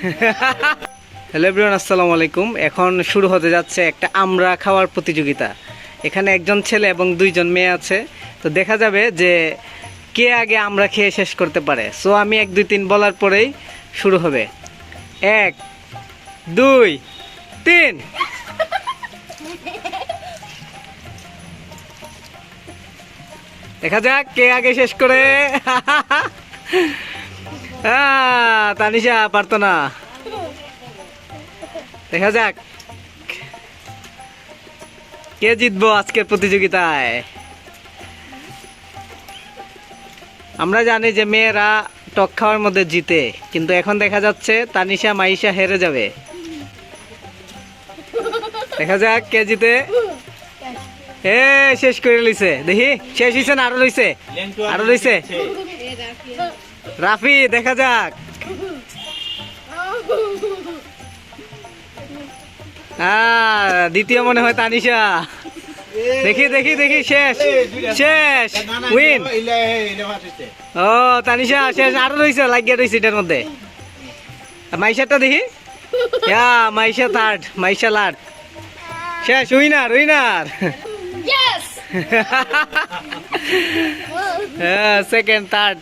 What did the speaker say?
Hello everyone, আসসালামু আলাইকুম। এখন শুরু হতে যাচ্ছে একটা আমরা খাওয়ার প্রতিযোগিতা। এখানে একজন ছেলে এবং দুইজন মেয়ে আছে। তো দেখা যাবে যে কে আগে আমরা খেয়ে শেষ করতে পারে। সো আমি 1 2 3 বলার পরেই শুরু হবে। 1 2 3। দেখা যাক কে আগে শেষ করে। তানিশা পারতো না। দেখা যাক কে জিতবো আজকের প্রতিযোগিতায়। আমরা জানি যে মেয়েরা টক খাওয়ার মধ্যে জিতে, কিন্তু এখন দেখা যাচ্ছে তানিশা মাইশা হেরে যাবে। দেখা যাক কে জিতে। শেষ করে লইছে, দেখি শেষ হইছে না আরো লইছে? আরো লইছে রাফি। দেখা যাক। দ্বিতীয় মনে হয় তানিশা। দেখি দেখি দেখি শেষ শেষ উইন। ও তানিশা শেষ, আরো রয়েছে লাগিয়ে রয়েছে এটার মধ্যে। মাইশাটা দেখি। Maisha third, Maisha last. শেষ, উইনার উইনার। Second third.